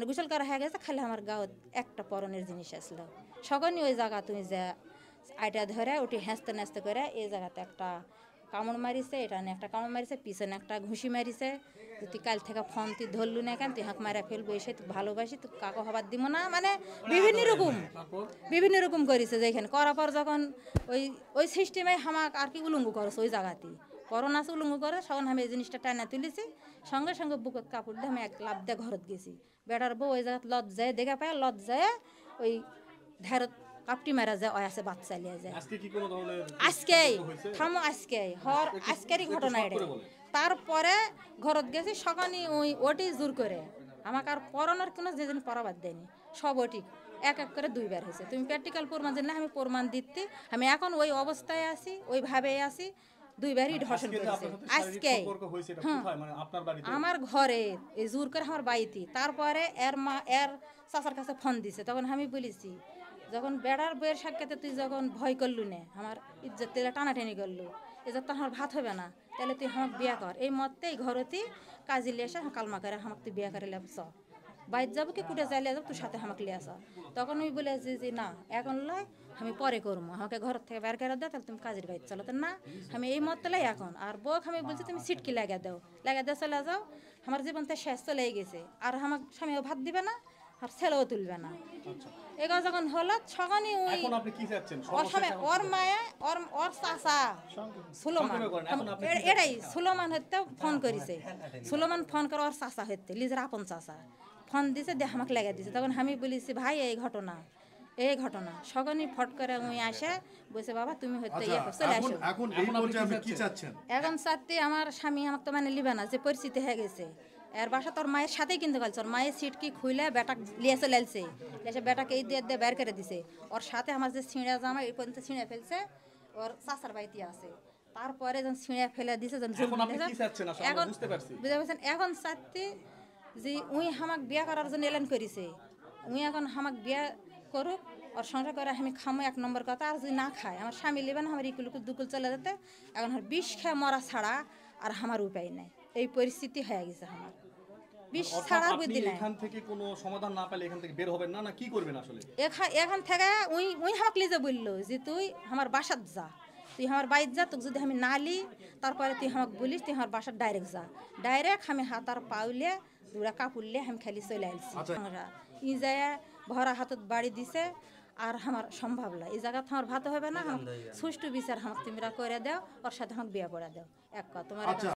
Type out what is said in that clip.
মানে গোসল করা হয়ে গেছে, খালি আমার গাঁত একটা পরনের জিনিস আসলো। সকলই ওই জায়গা তুমি যে আইটা ধরে ওটি হেঁচতে নেচতে করে এই জায়গাতে একটা কামড় মারিছে, এটা নিয়ে একটা কামড় মারিছে, পিছনে একটা ঘুষি মারিছে। তুই কাল থেকে ফোন তুই ধরলু না কেন, তুই হাঁক মারা ফেলবো, এসে তুই ভালোবাসি, তুই কাকো হবার দিব না, মানে বিভিন্ন রকম করেছে। যেখানে করার পর যখন ওই ওই সিস্টেমে হামাক আর কি উলঙ্গ করছে ওই জায়গাতেই করোনা আছে উলঙ্গ করে, তখন আমি এই জিনিসটা টানা তুলেছি, সঙ্গে সঙ্গে বুকত কাপড় দিয়ে আমি এক লাভ দিয়ে ঘরত গেছি। বেটার বউ ওই জায়গায় লজ্জায় দেখা পায়, লজ্জায় ওই ধারত কাপটি মারা যায়, ওই আছে বাচ্চা লিয়ে যায়। আজকেরই ঘটনা এটা। তারপরে ঘরত গেছি, সকালে ওই ওটি জোর করে আমাকে আর পড়ানোর কোনো যেদিন পড়াবার দেয়নি, সব ওটি এক এক করে দুইবার হয়েছে। তুমি প্র্যাকটিক্যাল প্রমাণ জানলে আমি প্রমাণ দিতে, আমি এখন ওই অবস্থায় আছি, ওইভাবেই আছি। দুইবারই ধর্ষণ করেছে আজকে। আমার ঘরে এই জোর করে আমার বাড়িতে। তারপরে এর মা এর চাচার কাছে ফোন দিছে, তখন আমি বলেছি যখন বেড়ার বইয়ের সাক্ষাতে তুই যখন ভয় করলু না, আমার ইজ্জত তেলে টানাটানি করলু, এজত তো আমার ভাত হবে না, তাহলে তুই আমাকে বিয়া কর। এই মতে এই ঘরতে কাজে লিয়ে আসা কালমা করে আমাকে তুই বিয়া করে লেবস, বাইর যাবো কি কুটে চাইলে যাবো, তুই সাথে আমাকে লিয়ে আসা। তখন আমি বলেছি যে না এখন লয়, আমি পরে করবো, আমাকে ঘর থেকে বের করে দাও, তাহলে তুমি কাজের বাইর চলো। তো না, আমি এই মত লাই এখন। আর বউক আমি বলছি তুমি সিটকি লাগা দাও, লাগা দিয়ে চলে যাও, আমার জীবন তো শেষ চলে গেছে। আর আমাকে স্বামীও ভাত দিবে না, আর ছেলেও তুলবে না। এগুলো যখন হলো তখনই ওই ওর মায়া ওর চাচা সুলোমান, এটাই সুলোমান হইতে ফোন করেছে। সুলোমান ফোন করে ওর চাচা হইতে লিজের আপন চাচা ফোন দিছে, দিয়ে আমাকে লেগে দিছে। তখন আমি বলেছি ভাই এই ঘটনা সগনি ফট করে আমি আসে বলছে বাবা তুমি হইতে ইয়ে চলে আসো। এখন সাথে আমার স্বামী আমাকে তো মানে লিবে না, যে পরিস্থিতি হয়ে গেছে। এর বাসা তোর মায়ের সাথেই কিনতে পারছে, ওর মায়ের সিট কি খুলে বেটা লিয়ে চলে আসছে, এসে বেটাকে এই দিয়ে বের করে দিছে। ওর সাথে আমার যে ছিঁড়া জামা এই পর্যন্ত ছিঁড়ে ফেলছে, ওর চাচার বাড়িতে আছে। তারপরে যখন ছিঁড়ে ফেলে দিছে, এখন বুঝতে পারছেন, এখন চাচ্ছি যে উই হামাক বিয়া করার জন্য এলান করেছে, উই এখন হামাক বিয়া করুক, ওর সংসার করে আমি খামো এক নম্বর কথা। আর যদি না খায় আমার স্বামী নেবেন, আমার ইকুলুকুল দুকুল চলে যেতে। এখন আর বিষ খেয়ে মরা ছাড়া আর আমার উপায় নাই, এই পরিস্থিতি হয়ে গেছে আমার। বিষ ছাড়া বুদ্ধি নাই। এখান থেকে কোনো সমাধান না পেলে এখান থেকে বের হবেন না, না কি করবেন আসলে? এখান থেকে উই হামাক লিজে বললো যে তুই আমার বাসাত যা, তুই আমার বাড়িত যা, তোকে যদি আমি না লি তারপরে তুই আমাকে বলিস তুই আমার বাসার ডাইরেক্ট যা। ডাইরেক্ট আমি হাত আর পাউলে দুরা কাপুরলে আমি খালি চলে আসছি। ই যায় ভরা হাতত বাড়ি দিছে, আর আমার সম্ভব না এই জায়গা আমার ভাত হবে না। সুষ্ঠু বিচার আমাকে তোমরা করে দাও, ওর সাথে আমাকে বিয়ে করে দাও। এক কথা তোমার